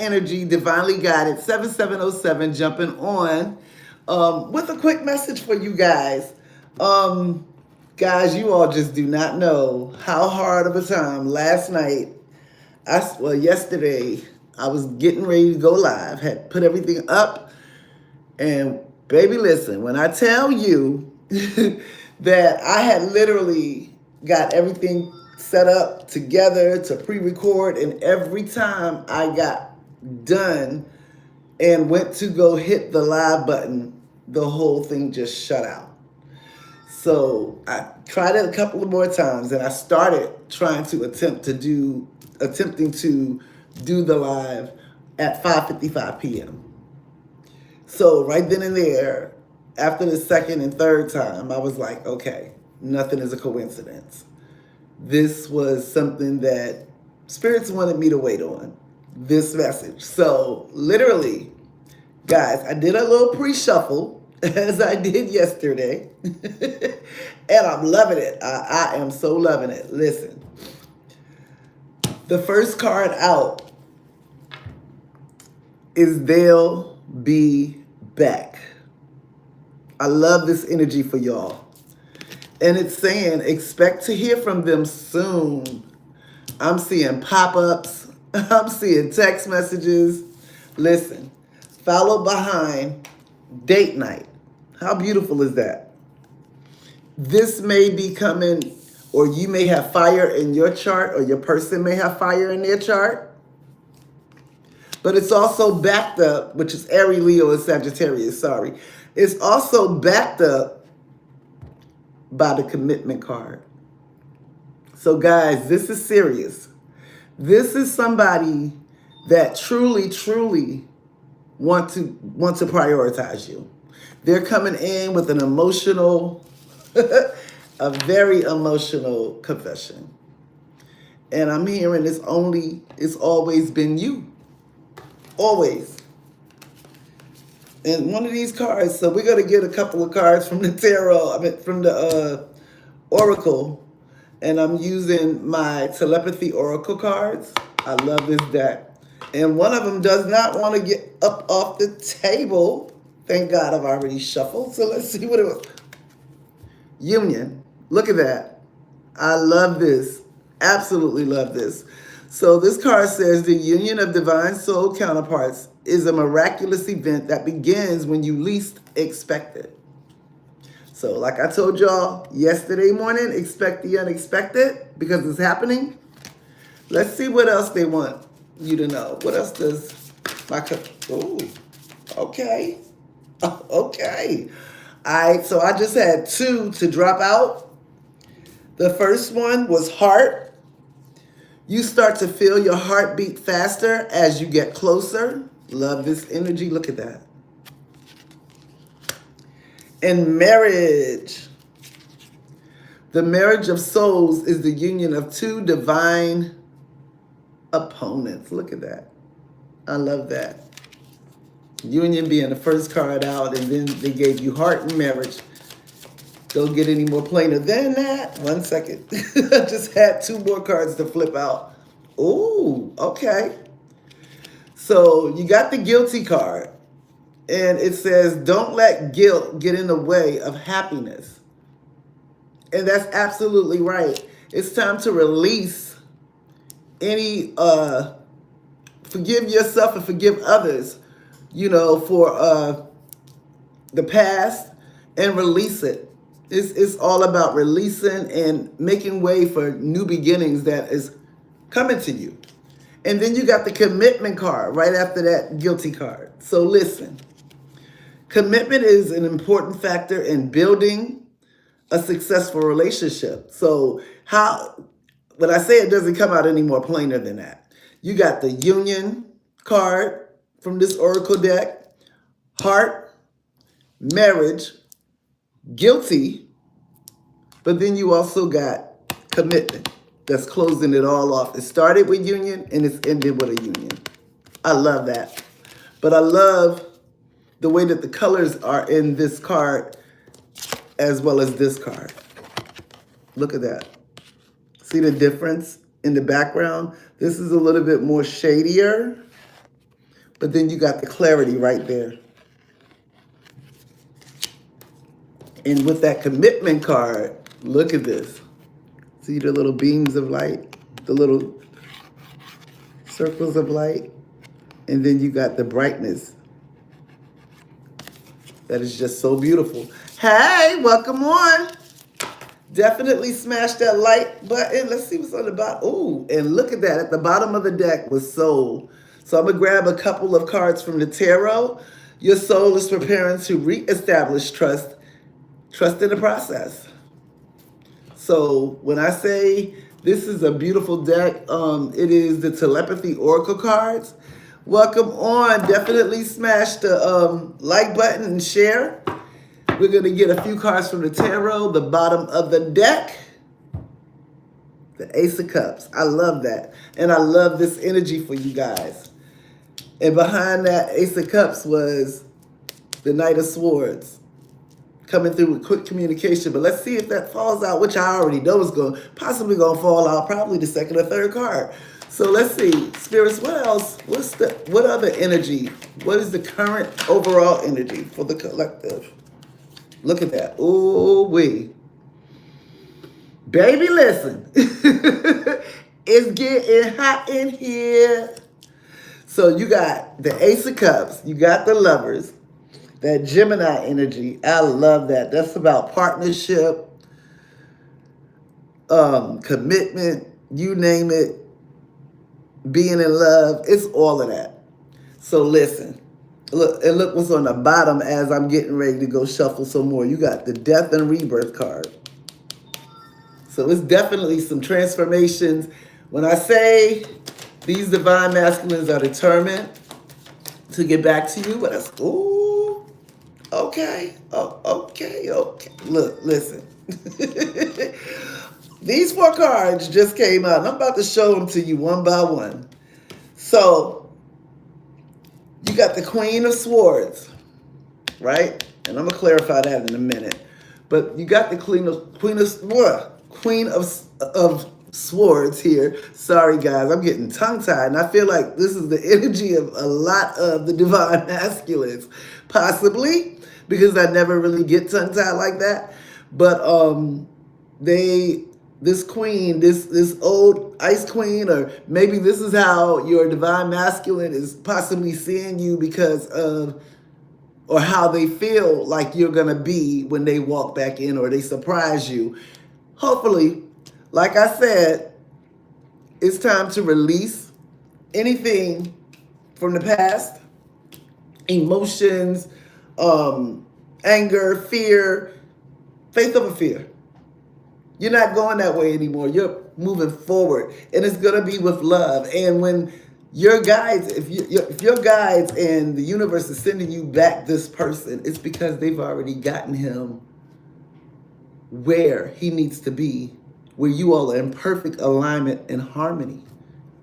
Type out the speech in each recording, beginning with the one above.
energy, divinely guided, 7707, jumping on with a quick message for you guys. Guys, you all just do not know how hard of a time last night, yesterday, I was getting ready to go live, had put everything up, and baby, listen, when I tell you that I had literally got everything set up together to pre-record, and every time I got done and went to go hit the live button, the whole thing just shut out. So I tried it a couple of more times, and I started trying to attempting to do the live at 5:55 p.m. So right then and there, after the second and third time, I was like, okay, nothing is a coincidence. This was something that spirits wanted me to wait on, this message. So literally, guys, I did a little pre-shuffle as I did yesterday. And I'm loving it. I am so loving it. Listen, the first card out is They'll Be Back. I love this energy for y'all. And it's saying, expect to hear from them soon. I'm seeing pop-ups. I'm seeing text messages. Listen, follow behind date night. How beautiful is that? This may be coming, or you may have fire in your chart, or your person may have fire in their chart. But it's also backed up, which is Aries, Leo, and Sagittarius, sorry. It's also backed up by the commitment card. So guys, this is serious. This is somebody that truly want to prioritize you. They're coming in with an emotional, a very emotional confession. And I'm hearing it's always been you. Always. And one of these cards, so we're going to get a couple of cards from the tarot, from the oracle. And I'm using my telepathy oracle cards. I love this deck. And one of them does not want to get up off the table. Thank God I've already shuffled. So let's see what it was. Union. Look at that. I love this. Absolutely love this. So this card says the union of divine soul counterparts is a miraculous event that begins when you least expect it. So like I told y'all yesterday morning, expect the unexpected because it's happening. Let's see what else they want you to know. What else does my... Oh, okay. Okay. All right, so I just had two to drop out. The first one was heart. You start to feel your heart beat faster as you get closer. Love this energy. Look at that. And marriage. The marriage of souls is the union of two divine opponents. Look at that. I love that. Union being the first card out, and then they gave you heart and marriage. Don't get any more plainer than that. 1 second. I just had two more cards to flip out. Ooh, okay. So you got the guilty card. And it says, don't let guilt get in the way of happiness. And that's absolutely right. It's time to release any, forgive yourself and forgive others, for the past, and release it. It's all about releasing and making way for new beginnings that is coming to you. And then you got the commitment card right after that guilty card. So listen, commitment is an important factor in building a successful relationship. So when I say it doesn't come out any more plainer than that, you got the union card from this oracle deck, heart, marriage, guilty, but then you also got commitment. That's closing it all off. It started with union and it's ended with a union. I love that. But I love the way that the colors are in this card as well as this card. Look at that. See the difference in the background? This is a little bit more shadier. But then you got the clarity right there. And with that commitment card, look at this. See the little beams of light, the little circles of light, and then you got the brightness. That is just so beautiful. Hey, welcome on. Definitely smash that like button. Let's see what's on the bottom. Ooh, and look at that. At the bottom of the deck was soul. So I'm going to grab a couple of cards from the tarot. Your soul is preparing to reestablish trust in the process. So when I say this is a beautiful deck, it is the telepathy oracle cards. Welcome on. Definitely smash the like button and share. We're going to get a few cards from the tarot. The bottom of the deck, the Ace of Cups. I love that. And I love this energy for you guys. And behind that Ace of Cups was the Knight of Swords. Coming through with quick communication. But let's see if that falls out, which I already know is possibly going to fall out, probably the second or third card. So let's see. Spirits, what else? What other energy? What is the current overall energy for the collective? Look at that. Ooh, wee. Baby, listen. It's getting hot in here. So you got the Ace of Cups. You got the Lovers. That Gemini energy. I love that. That's about partnership, commitment, you name it, being in love. It's all of that. So listen. Look what's on the bottom as I'm getting ready to go shuffle some more. You got the Death and Rebirth card. So it's definitely some transformations. When I say these divine masculines are determined to get back to you, but that's, ooh, okay. Oh, okay. Look, listen. These 4 cards just came out, and I'm about to show them to you one by one. So, you got the Queen of Swords, right? And I'm gonna clarify that in a minute. But you got the Queen of Swords here. Sorry, guys, I'm getting tongue-tied, and I feel like this is the energy of a lot of the divine masculines, possibly because I never really get tongue-tied like that. But this queen, this old ice queen, or maybe this is how your divine masculine is possibly seeing you because of, or how they feel like you're going to be when they walk back in or they surprise you. Hopefully, like I said, it's time to release anything from the past, emotions, anger, fear, faith over fear. You're not going that way anymore. You're moving forward, and it's gonna be with love. And when your guides, if your guides and the universe is sending you back this person, it's because they've already gotten him where he needs to be, where you all are in perfect alignment and harmony.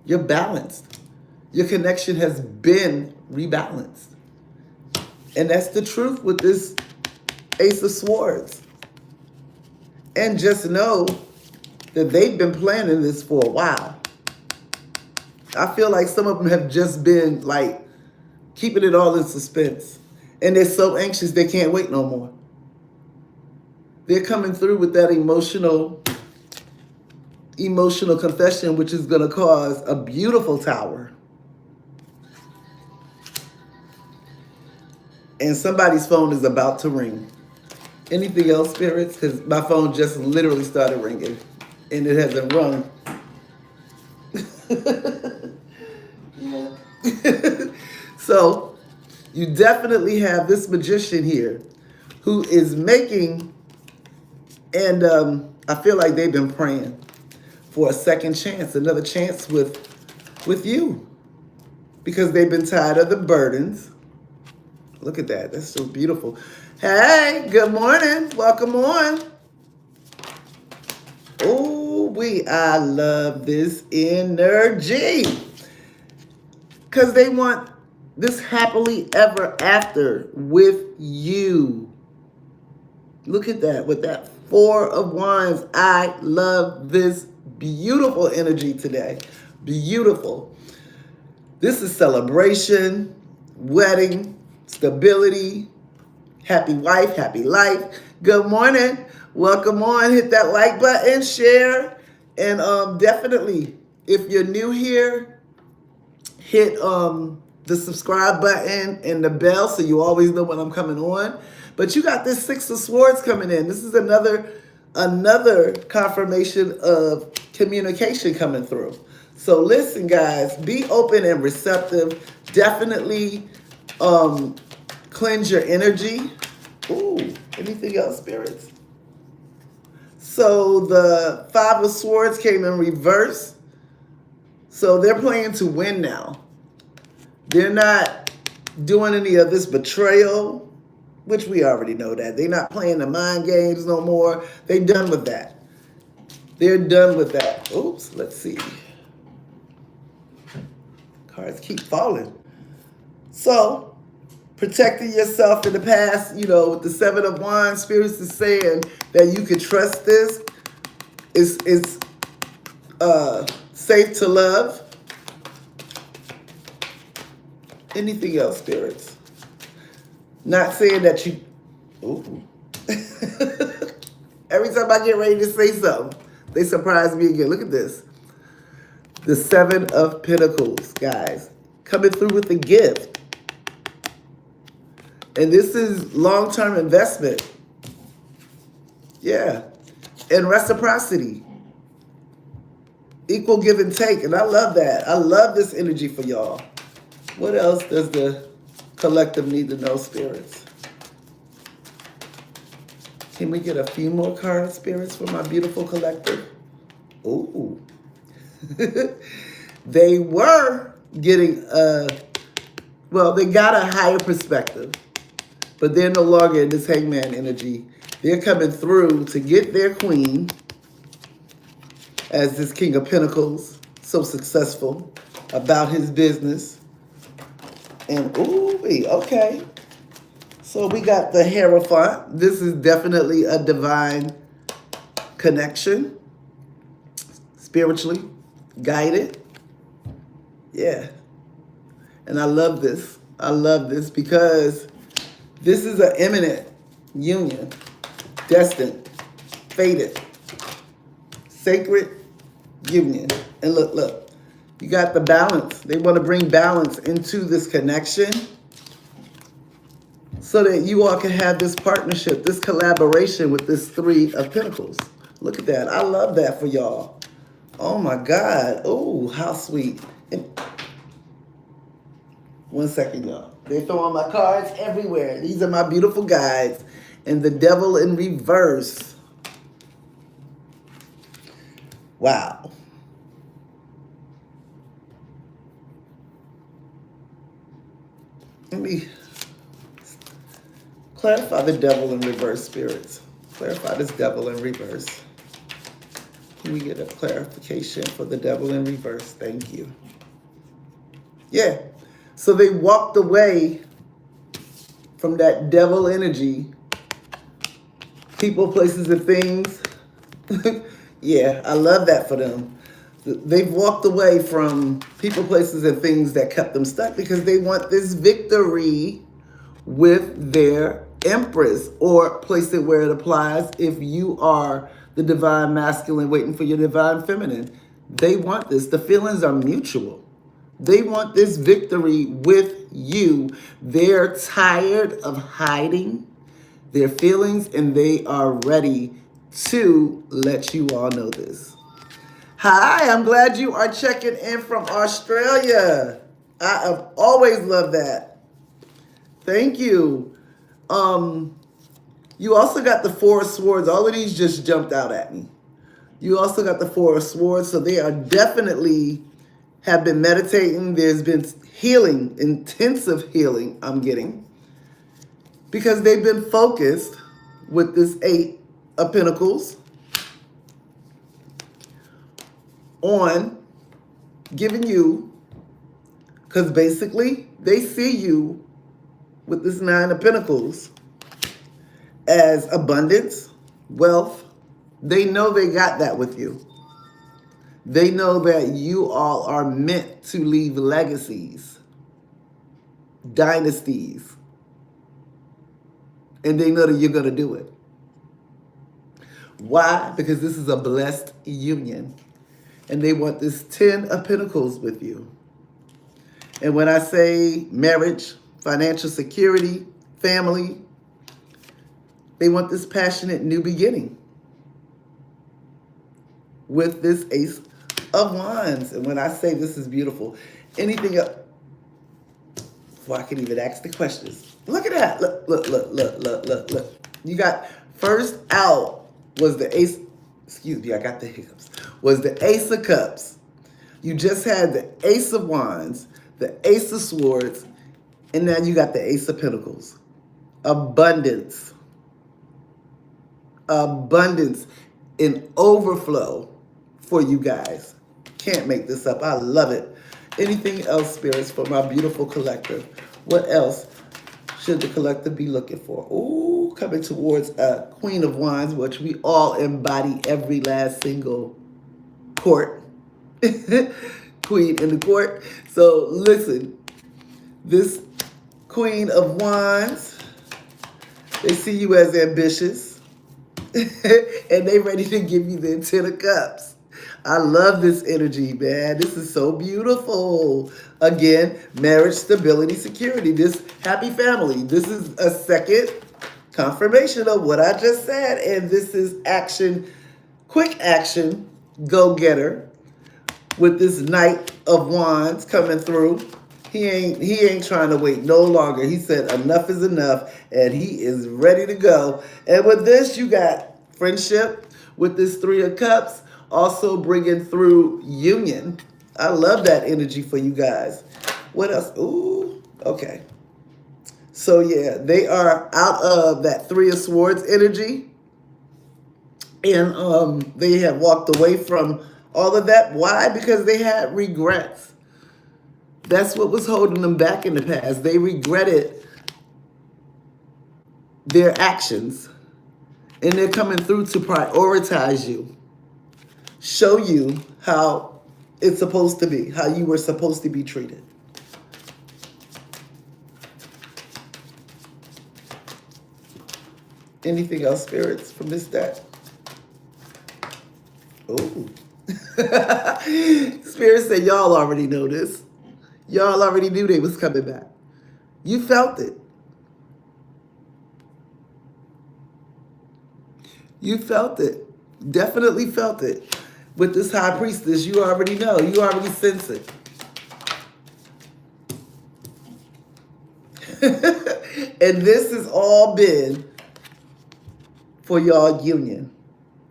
You're balanced. Your connection has been rebalanced, and that's the truth with this Ace of Swords. And just know that they've been planning this for a while. I feel like some of them have just been like keeping it all in suspense. And they're so anxious they can't wait no more. They're coming through with that emotional confession, which is going to cause a beautiful tower. And somebody's phone is about to ring. Anything else, spirits? Because my phone just literally started ringing, and it hasn't rung. So, you definitely have this magician here who is making, and I feel like they've been praying for a second chance, another chance with you, because they've been tired of the burdens. Look at that. That's so beautiful. Hey, good morning. Welcome on. Oh, I love this energy. Because they want this happily ever after with you. Look at that. With that 4 of Wands. I love this beautiful energy today. Beautiful. This is celebration. wedding, stability, happy wife, happy life. Good morning. Welcome on. Hit that like button, share, and definitely, if you're new here, hit the subscribe button and the bell so you always know when I'm coming on. But you got this Six of Swords coming in. This is another confirmation of communication coming through. So listen, guys, be open and receptive. Definitely cleanse your energy. Ooh, anything else, spirits? So the Five of Swords came in reverse. So they're playing to win now. They're not doing any of this betrayal, which we already know that. They're not playing the mind games no more. They're done with that. They're done with that. Oops, let's see. Cards keep falling. So, protecting yourself in the past, with the Seven of Wands, spirits is saying that you can trust this. It's safe to love. Anything else, spirits? Not saying that you... Ooh. Every time I get ready to say something, they surprise me again. Look at this. The Seven of Pentacles, guys. Coming through with a gift. And this is long-term investment. Yeah. And reciprocity. Equal give and take. And I love that. I love this energy for y'all. What else does the collective need to know, spirits? Can we get a few more cards, spirits, for my beautiful collective? Ooh. They were getting they got a higher perspective, but they're no longer in this hangman energy. They're coming through to get their queen as this King of Pentacles, so successful about his business. And ooh, okay. So we got the Hierophant. This is definitely a divine connection, spiritually guided. Yeah. And I love this. I love this because this is an imminent union, destined, fated, sacred union. And look. You got the balance. They want to bring balance into this connection so that you all can have this partnership, this collaboration with this Three of Pentacles. Look at that. I love that for y'all. Oh, my God. Oh, how sweet. And 1 second, y'all. They're throwing my cards everywhere. These are my beautiful guides. And the Devil in reverse. Wow. Let me clarify the Devil in reverse, spirits. Clarify this Devil in reverse. Can we get a clarification for the Devil in reverse? Thank you. Yeah. So they walked away from that devil energy. People, places, and things. Yeah, I love that for them. They've walked away from people, places, and things that kept them stuck because they want this victory with their Empress, or place it where it applies if you are the divine masculine waiting for your divine feminine. They want this. The feelings are mutual. They want this victory with you. They're tired of hiding their feelings and they are ready to let you all know this. Hi, I'm glad you are checking in from Australia. I have always loved that. Thank you. You also got the Four of Swords. All of these just jumped out at me. You also got the Four of Swords. So they are definitely have been meditating. There's been healing, intensive healing I'm getting. Because they've been focused with this Eight of Pentacles on giving you, because basically they see you with this Nine of Pentacles as abundance, wealth. They know they got that with you. They know that you all are meant to leave legacies. dynasties. And they know that you're going to do it. Why? Because this is a blessed union. And they want this 10 of Pentacles with you. And when I say marriage, financial security, family, they want this passionate new beginning with this Ace of Wands. And when I say this is beautiful, anything else, before I can even ask the questions. Look at that. Look, look, look, look, look, look, look. You got first out was the Ace, excuse me, I got the hiccups, was the Ace of Cups. You just had the Ace of Wands, the Ace of Swords, and now you got the Ace of Pentacles. Abundance. Abundance in overflow for you guys. Can't make this up. I love it. Anything else, spirits, for my beautiful collective? What else should the collective be looking for? Ooh, coming towards a Queen of Wands, which we all embody every last single court. Queen in the court. So listen, this Queen of Wands, they see you as ambitious and they ready to give you the 10 of Cups. I love this energy, man. This is so beautiful. Again, marriage, stability, security. This happy family. This is a second confirmation of what I just said. And this is action, quick action, go-getter with this Knight of Wands coming through. He ain't trying to wait no longer. He said enough is enough, and he is ready to go. And with this, you got friendship with this 3 of Cups, also bringing through union. I love that energy for you guys. What else? Ooh, okay. So yeah, they are out of that 3 of Swords energy, and they have walked away from all of that. Why? Because they had regrets. That's what was holding them back in the past. They regretted their actions, and they're coming through to prioritize you, show you how it's supposed to be, how you were supposed to be treated. Anything else, spirits, from this deck? Ooh. Spirit said y'all already know this. Y'all already knew they was coming back. You felt it. You felt it. Definitely felt it. With this High Priestess, you already know. You already sense it. And this has all been for y'all union.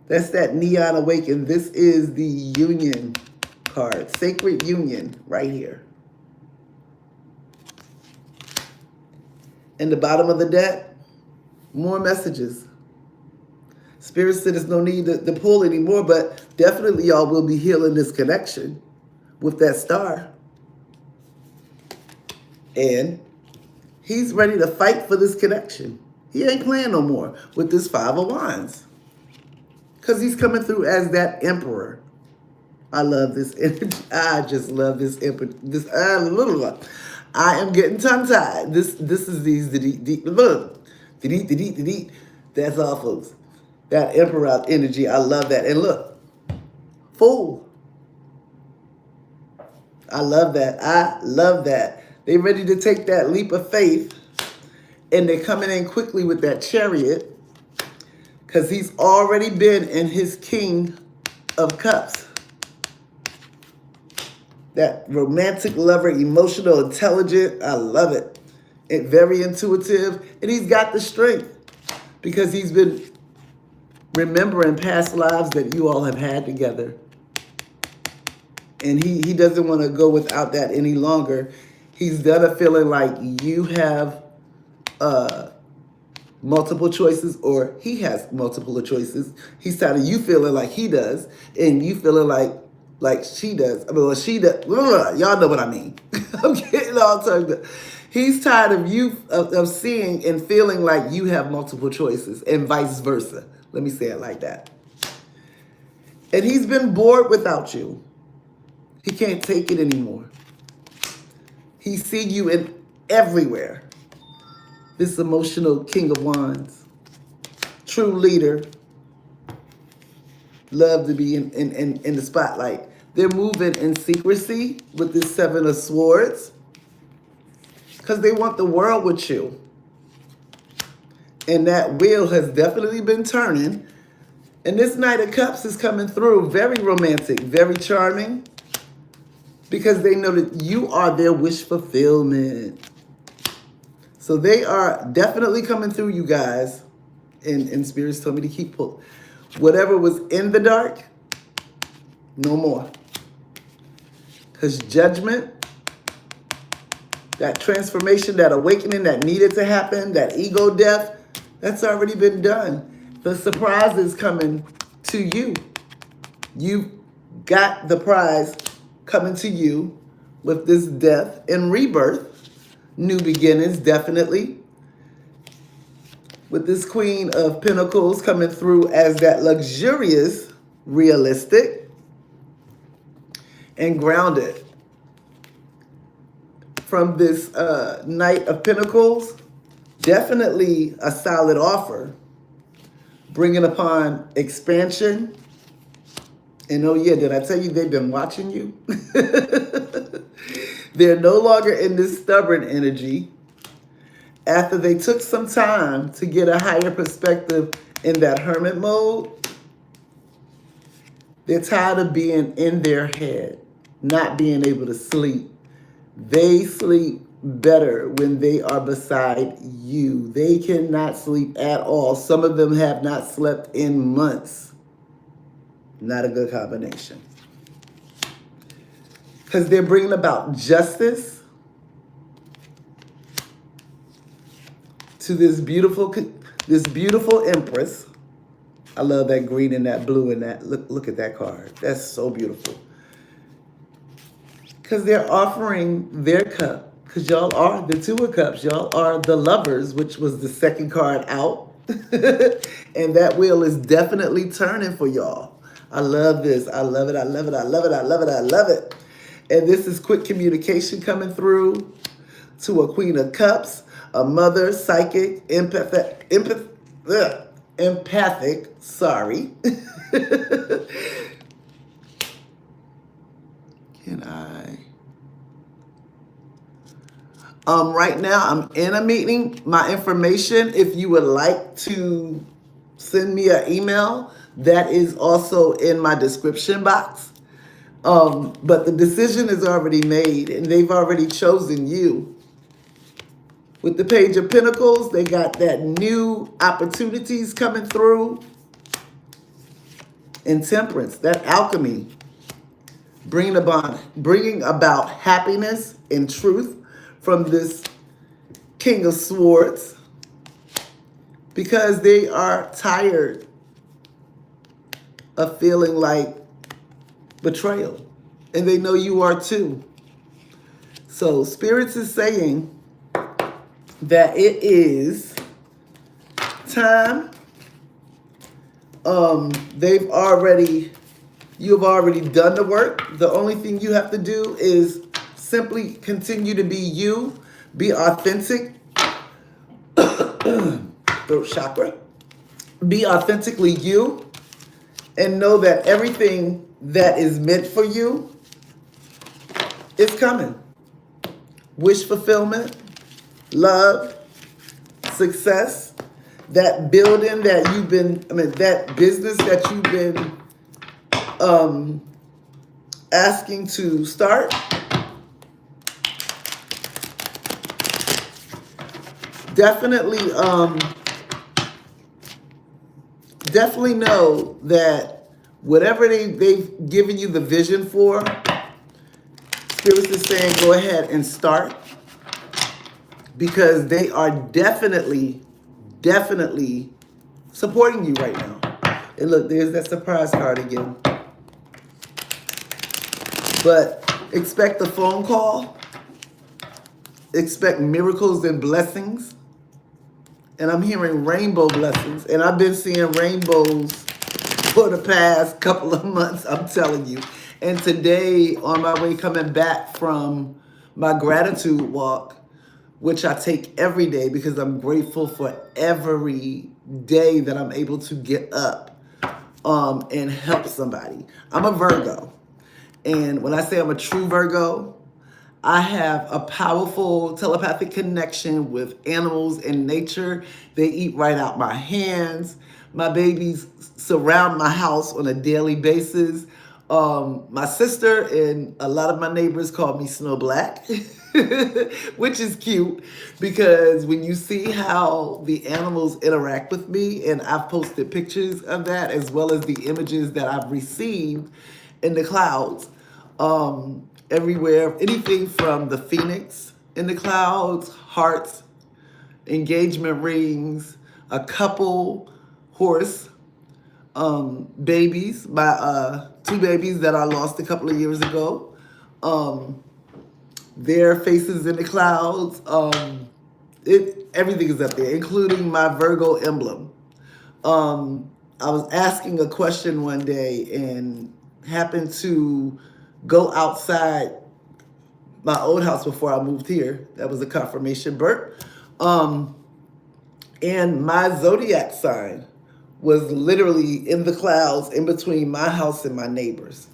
That's that Neon Awaken. This is the union card. Sacred union right here. In the bottom of the deck, more messages. Spirit said there's no need to pull anymore, but definitely y'all will be healing this connection with that star. And he's ready to fight for this connection. He ain't playing no more with this 5 of Wands, because he's coming through as that Emperor. I love this energy. I just love this Emperor. I am getting tongue-tied. This is these look. That's all, folks. That Emperor energy. I love that. And look, Fool. I love that. I love that. They ready to take that leap of faith, and they're coming in quickly with that Chariot, because he's already been in his King of Cups. That romantic lover, emotional, intelligent. I love it. And very intuitive. And he's got the strength because he's been remembering past lives that you all have had together. And he doesn't want to go without that any longer. He's done a feeling like you have multiple choices, or he has multiple choices. He's tired of you feeling like he does, and you feeling like she does. I mean, well, she does. Y'all know what I mean. I'm getting all turned up. He's tired of you of seeing and feeling like you have multiple choices, and vice versa. Let me say it like that. And he's been bored without you. He can't take it anymore. He see you everywhere. This emotional King of Wands, true leader, love to be in the spotlight. They're moving in secrecy with this Seven of Swords because they want the world with you. And that wheel has definitely been turning. And this Knight of Cups is coming through very romantic, very charming, because they know that you are their wish fulfillment. So they are definitely coming through, you guys. And spirits told me to keep pulling. Whatever was in the dark, no more. Because judgment, that transformation, that awakening that needed to happen, that ego death, that's already been done. The surprise is coming to you. You got the prize coming to you with this death and rebirth. New beginnings, definitely. With this Queen of Pentacles coming through as that luxurious, realistic, and grounded. From this Knight of Pentacles, definitely a solid offer. Bringing upon expansion. And oh yeah, did I tell you they've been watching you? They're no longer in this stubborn energy. After they took some time to get a higher perspective in that hermit mode, they're tired of being in their head, not being able to sleep. They sleep better when they are beside you. They cannot sleep at all. Some of them have not slept in months. Not a good combination. Because they're bringing about justice to this beautiful Empress. I love that green and that blue and that. Look at that card. That's so beautiful. Because they're offering their cup. Because y'all are the Two of Cups. Y'all are the lovers, which was the second card out. And that wheel is definitely turning for y'all. I love this. I love it. I love it. I love it. I love it. I love it. And this is quick communication coming through to a Queen of Cups, a mother, psychic, empathic, sorry. Can I? Right now I'm in a meeting. My information, if you would like to send me an email, that is also in my description box. But the decision is already made and they've already chosen you. With the Page of Pentacles, they got that new opportunities coming through. And Temperance, that alchemy, bringing about happiness and truth from this King of Swords. Because they are tired of feeling like betrayal. And they know you are too. So Spirits is saying that it is time. You have already done the work. The only thing you have to do is simply continue to be you, be authentic. Throat chakra. Be authentically you and know that everything that is meant for you is coming. Wish fulfillment, love, success, that building that you've been, that business that you've been asking to start. Definitely know that whatever they've given you the vision for, Spirits is saying go ahead and start. Because they are definitely supporting you right now. And look, there's that surprise card again. But expect a phone call. Expect miracles and blessings. And I'm hearing rainbow blessings. And I've been seeing rainbows for the past couple of months, I'm telling you. And today, on my way coming back from my gratitude walk, which I take every day because I'm grateful for every day that I'm able to get up and help somebody. I'm a Virgo. And when I say I'm a true Virgo, I have a powerful telepathic connection with animals and nature. They eat right out my hands. My babies surround my house on a daily basis. My sister and a lot of my neighbors call me Snow Black, which is cute because when you see how the animals interact with me, and I've posted pictures of that as well as the images that I've received in the clouds. Everywhere, anything from the phoenix in the clouds, hearts, engagement rings, a couple horse babies, my two babies that I lost a couple of years ago. Their faces in the clouds. Everything is up there, including my Virgo emblem. I was asking a question one day and happened to go outside my old house before I moved here. That was a confirmation birth. And my zodiac sign was literally in the clouds in between my house and my neighbors.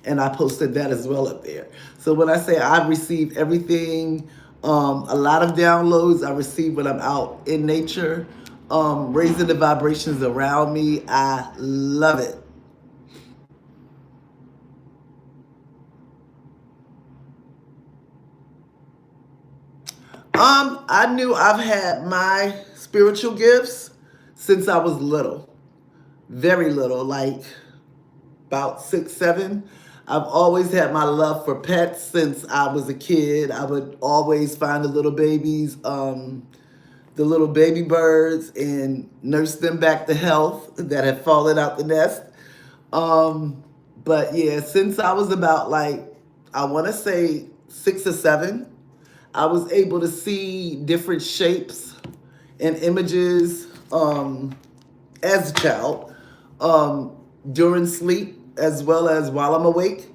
And I posted that as well up there. So when I say I've received everything, a lot of downloads I receive when I'm out in nature, raising the vibrations around me. I love it. I knew I've had my spiritual gifts since I was little, very little, like about 6, 7. I've always had my love for pets since I was a kid. I would always find the little babies, the little baby birds, and nurse them back to health that had fallen out the nest. But yeah, since I was about like, I want to say 6 or 7, I was able to see different shapes and images as a child during sleep as well as while I'm awake.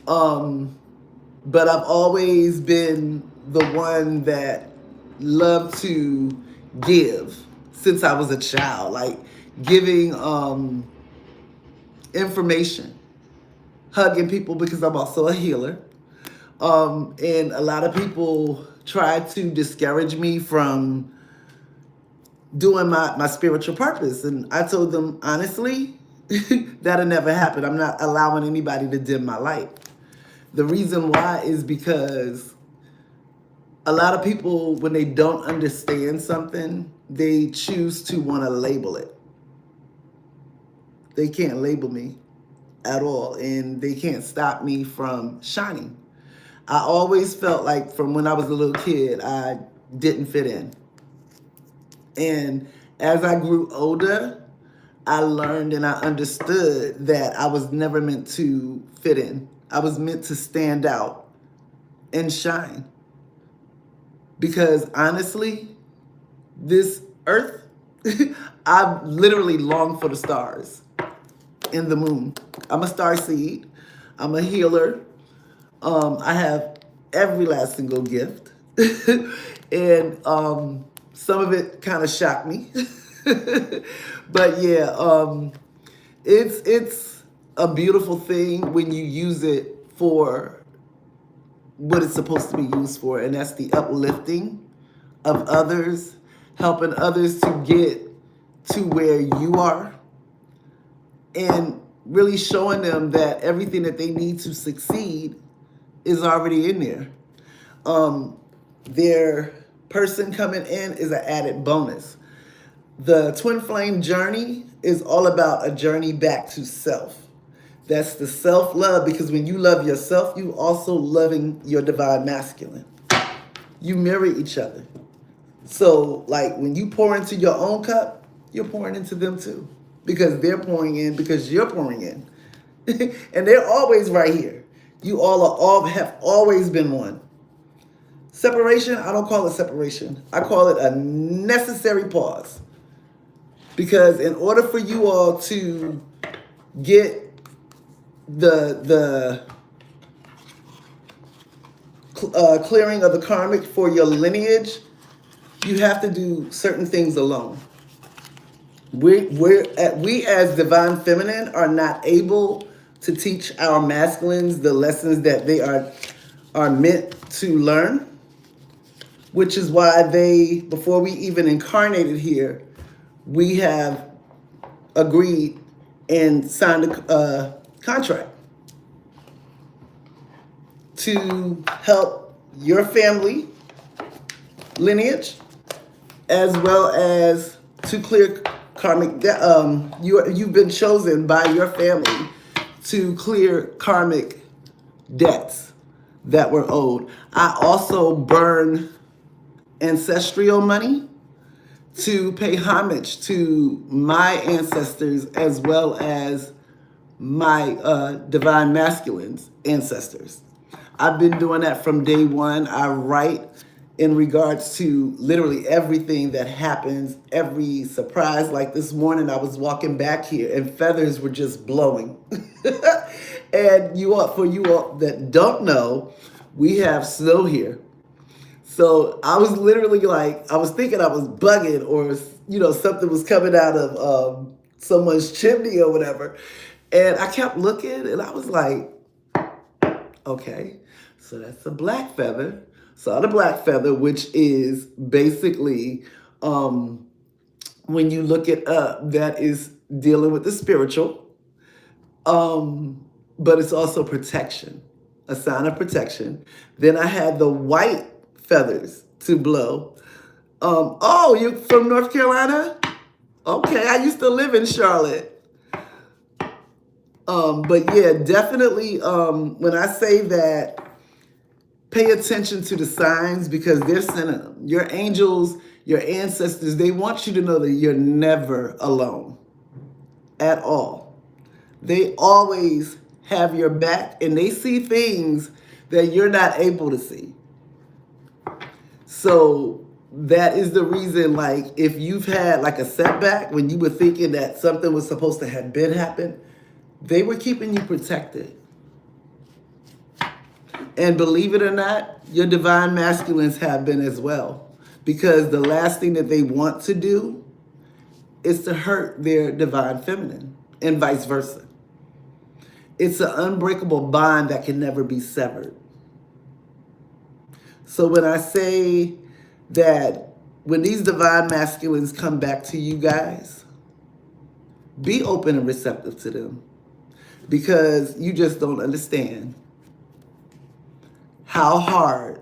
But I've always been the one that loved to give since I was a child, like giving information, hugging people because I'm also a healer. And a lot of people try to discourage me from doing my spiritual purpose. And I told them, honestly, that'll never happen. I'm not allowing anybody to dim my light. The reason why is because a lot of people, when they don't understand something, they choose to want to label it. They can't label me at all, and they can't stop me from shining. I always felt like from when I was a little kid, I didn't fit in. And as I grew older, I learned and I understood that I was never meant to fit in. I was meant to stand out and shine. Because honestly, this earth, I literally long for the stars and the moon. I'm a star seed. I'm a healer. I have every last single gift. And some of it kind of shocked me. But yeah, it's a beautiful thing when you use it for what it's supposed to be used for, and that's the uplifting of others, helping others to get to where you are, and really showing them that everything that they need to succeed is already in there. Their person coming in is an added bonus. The twin flame journey is all about a journey back to self. That's the self-love, because when you love yourself, you also loving your divine masculine. You mirror each other. So like when you pour into your own cup, you're pouring into them too. Because they're pouring in, because you're pouring in. And they're always right here. You all have always been one. Separation, I don't call it separation. I call it a necessary pause. Because in order for you all to get the clearing of the karmic for your lineage, you have to do certain things alone. We as divine feminine are not able to teach our masculines the lessons that they are meant to learn, which is why they, before we even incarnated here, we have agreed and signed a contract to help your family lineage, as well as to clear karmic you've been chosen by your family to clear karmic debts that were owed. I also burn ancestral money to pay homage to my ancestors, as well as my divine masculines ancestors. I've been doing that from day one. I write in regards to literally everything that happens, every surprise. Like this morning, I was walking back here and feathers were just blowing. And for you all that don't know, we have snow here. So I was literally like, I was thinking I was bugging, or something was coming out of someone's chimney or whatever. And I kept looking and I was like, okay, so that's a black feather. Saw the black feather, which is basically, when you look it up, that is dealing with the spiritual. But it's also protection, a sign of protection. Then I had the white feathers to blow. Oh, you from North Carolina? Okay, I used to live in Charlotte. But yeah, definitely, when I say that, pay attention to the signs, because they're sending them. Your angels, your ancestors, they want you to know that you're never alone at all. They always have your back, and they see things that you're not able to see. So that is the reason, like, if you've had like a setback when you were thinking that something was supposed to have been happened, they were keeping you protected. And believe it or not, your divine masculines have been as well. Because the last thing that they want to do is to hurt their divine feminine, and vice versa. It's an unbreakable bond that can never be severed. So when I say that when these divine masculines come back to you guys, be open and receptive to them, because you just don't understand how hard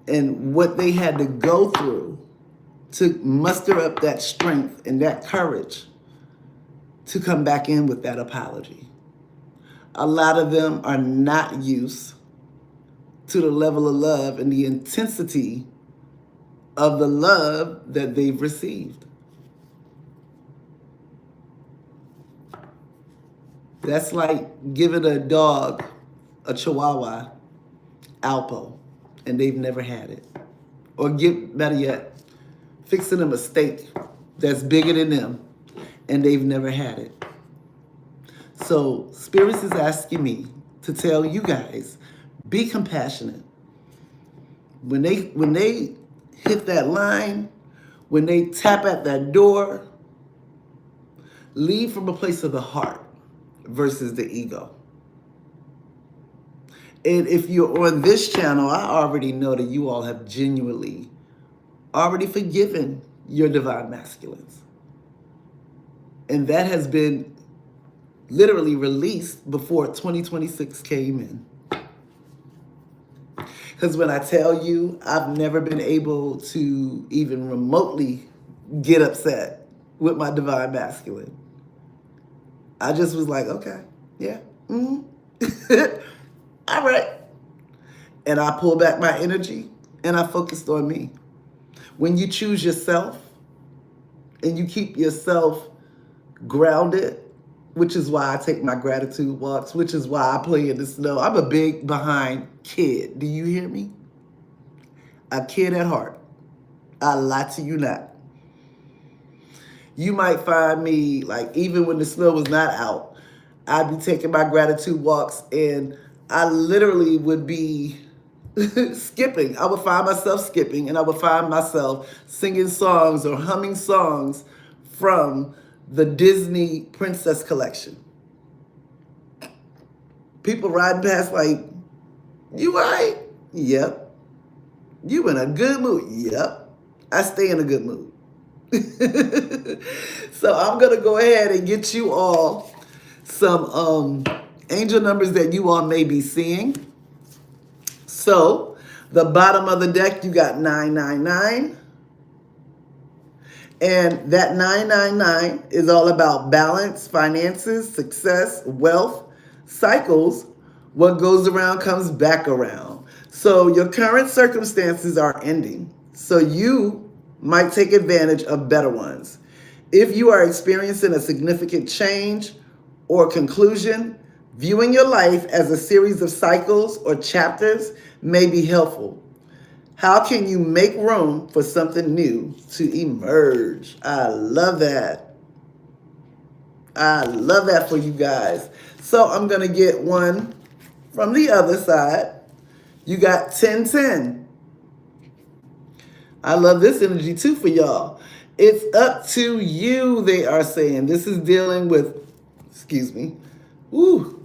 and what they had to go through to muster up that strength and that courage to come back in with that apology. A lot of them are not used to the level of love and the intensity of the love that they've received. That's like giving a dog a Chihuahua Alpo and they've never had it. Or better yet, fixing them a steak that's bigger than them and they've never had it. So Spirits is asking me to tell you guys, be compassionate. When they hit that line, when they tap at that door, leave from a place of the heart versus the ego. And if you're on this channel, I already know that you all have genuinely already forgiven your divine masculines. And that has been literally released before 2026 came in. Because when I tell you, I've never been able to even remotely get upset with my divine masculine. I just was like, okay, yeah, all right. And I pulled back my energy and I focused on me. When you choose yourself and you keep yourself grounded, which is why I take my gratitude walks, which is why I play in the snow. I'm a big behind kid. Do you hear me? A kid at heart. I lie to you not. You might find me, like, even when the snow was not out, I'd be taking my gratitude walks and I literally would be skipping. I would find myself skipping, and I would find myself singing songs or humming songs from the Disney Princess Collection. People riding past like, you all right? Yep. You in a good mood? Yep. I stay in a good mood. So I'm going to go ahead and get you all some angel numbers that you all may be seeing. So the bottom of the deck, you got 999. And that 999 is all about balance, finances, success, wealth, cycles. What goes around comes back around. So your current circumstances are ending. So you might take advantage of better ones. If you are experiencing a significant change or conclusion, viewing your life as a series of cycles or chapters may be helpful. How can you make room for something new to emerge? I love that. I love that for you guys. So I'm going to get one from the other side. You got 1010. I love this energy too for y'all. It's up to you, they are saying. This is dealing with, excuse me,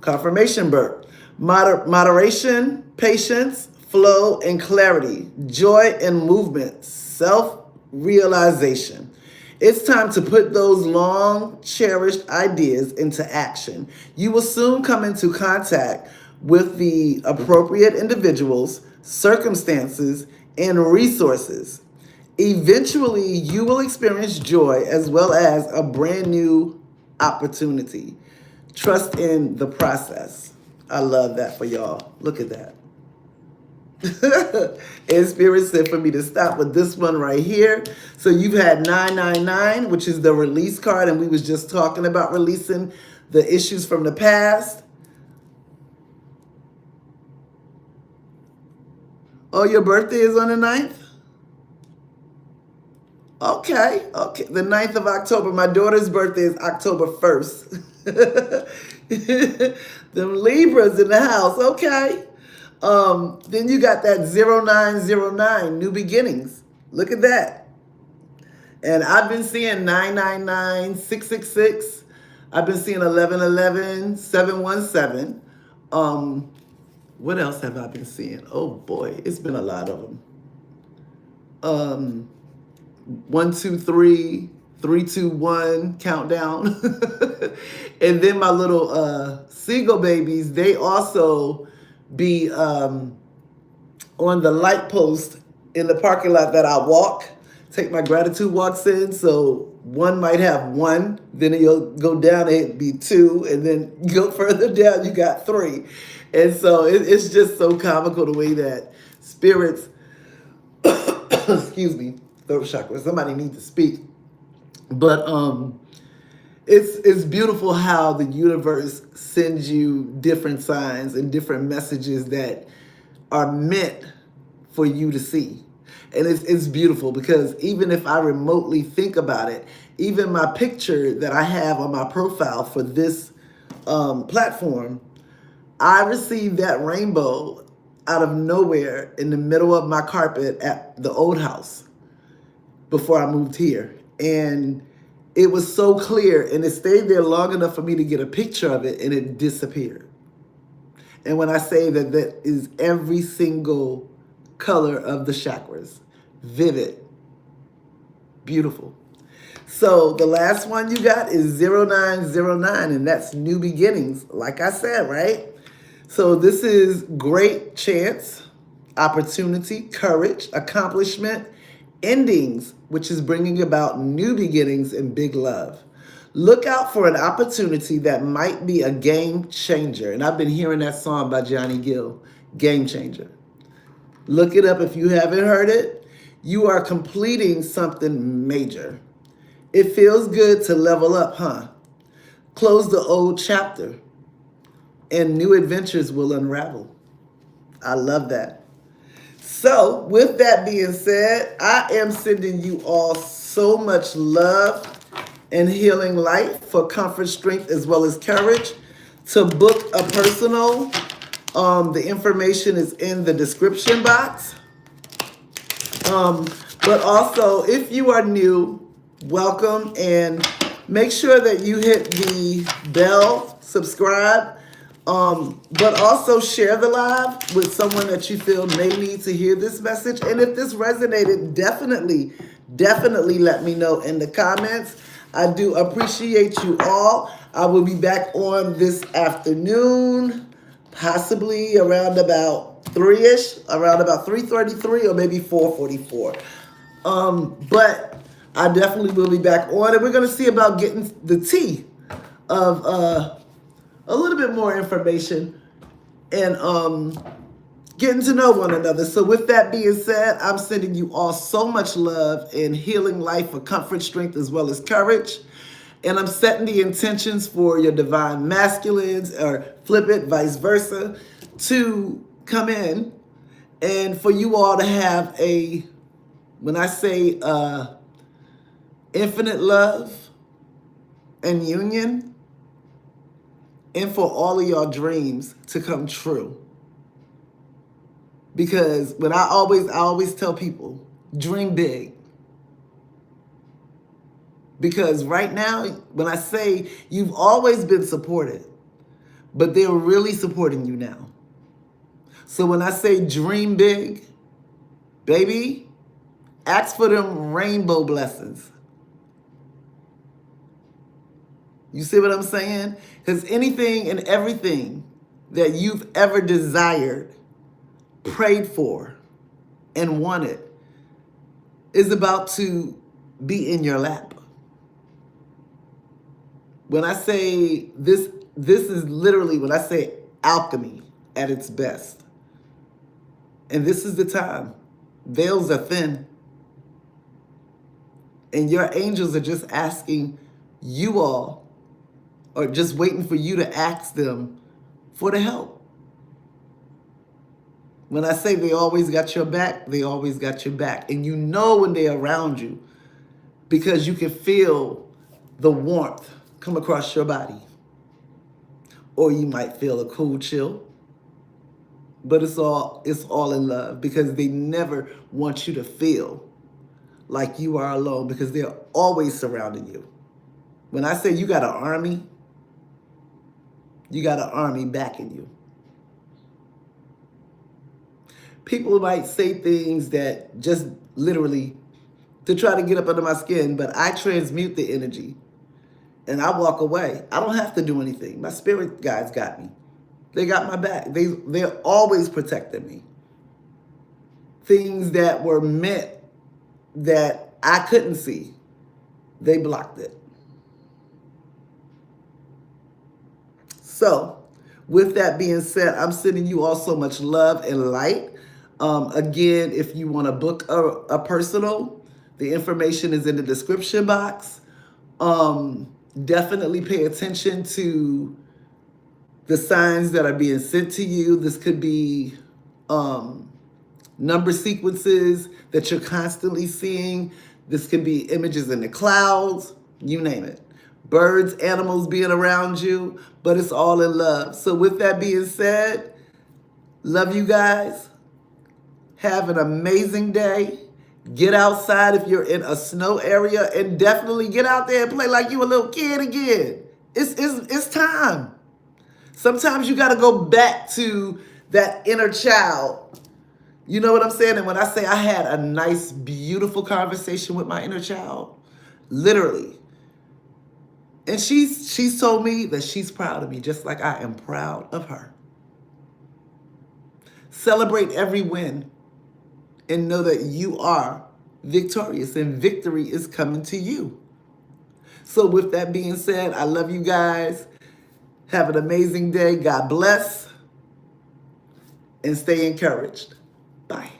confirmation burp. Moderation, patience, flow, and clarity, joy and movement, self-realization. It's time to put those long cherished ideas into action. You will soon come into contact with the appropriate individuals, circumstances, and resources. Eventually, you will experience joy as well as a brand new opportunity. Trust in the process. I love that for y'all. Look at that. And Spirit said for me to stop with this one right here. So you've had 999, which is the release card, and we was just talking about releasing the issues from the past. Oh, your birthday is on the 9th? Okay. The 9th of October. My daughter's birthday is October 1st. Them Libras in the house. Okay. Then you got that 0909, new beginnings. Look at that. And I've been seeing 999, 666. I've been seeing 1111, 717. What else have I been seeing? Oh boy, it's been a lot of them. 1, 2, 3, 3, 2, 1 countdown. And then my little seagull babies, they also be on the light post in the parking lot that I walk, take my gratitude walks in. So one might have 1, then you'll go down, it'd be 2, and then you go further down, you got 3. And so it's just so comical the way that spirits, excuse me, throat chakra, somebody needs to speak. But it's beautiful how the universe sends you different signs and different messages that are meant for you to see. And it's beautiful because even if I remotely think about it, even my picture that I have on my profile for this platform, I received that rainbow out of nowhere in the middle of my carpet at the old house before I moved here. And it was so clear, and it stayed there long enough for me to get a picture of it, and it disappeared. And when I say that, that is every single color of the chakras. Vivid. Beautiful. So the last one you got is 0909, and that's new beginnings, like I said, right? So this is great chance, opportunity, courage, accomplishment, endings, which is bringing about new beginnings and big love. Look out for an opportunity that might be a game changer. And I've been hearing that song by Johnny Gill, Game Changer. Look it up if you haven't heard it. You are completing something major. It feels good to level up, huh? Close the old chapter and new adventures will unravel. I love that. So with that being said, I am sending you all so much love and healing light for comfort, strength, as well as courage to book a personal The information is in the description box. But also, if you are new, welcome, and make sure that you hit the bell, subscribe, but also share the live with someone that you feel may need to hear this message. And if this resonated, definitely let me know in the comments. I do appreciate you all. I will be back on this afternoon, possibly around about 3-ish, around about 3:33 or maybe 4:44. But I definitely will be back on, and we're going to see about getting the tea of a little bit more information and getting to know one another. So with that being said, I'm sending you all so much love and healing life for comfort, strength, as well as courage. And I'm setting the intentions for your divine masculines, or flip it, vice versa, to come in, and for you all to have a, when I say infinite love and union, and for all of your dreams to come true. Because when I always tell people, dream big. Because right now, when I say you've always been supported, but they're really supporting you now. So when I say dream big, baby, ask for them rainbow blessings. You see what I'm saying? Because anything and everything that you've ever desired, prayed for, and wanted is about to be in your lap. When I say this is literally, when I say alchemy at its best. And this is the time. Veils are thin. And your angels are just asking you all, or just waiting for you to ask them for the help. When I say they always got your back, they always got your back. And you know when they're around you, because you can feel the warmth come across your body. Or you might feel a cool chill. But it's all in love, because they never want you to feel like you are alone, because they're always surrounding you. When I say you got an army, you got an army backing you. People might say things that just literally to try to get up under my skin, but I transmute the energy and I walk away. I don't have to do anything. My spirit guides got me. They got my back. They're always protecting me. Things that were meant that I couldn't see, they blocked it. So, with that being said, I'm sending you all so much love and light. Again, if you want to book a personal, the information is in the description box. Definitely pay attention to the signs that are being sent to you. This could be number sequences that you're constantly seeing. This could be images in the clouds, you name it. Birds, animals being around you, but it's all in love. So with that being said, love you guys. Have an amazing day. Get outside if you're in a snow area, and definitely get out there and play like you a little kid again. It's time. Sometimes you got to go back to that inner child. You know what I'm saying? And when I say I had a nice, beautiful conversation with my inner child, literally. And she's told me that she's proud of me, just like I am proud of her. Celebrate every win and know that you are victorious, and victory is coming to you. So with that being said, I love you guys. Have an amazing day. God bless. And stay encouraged. Bye.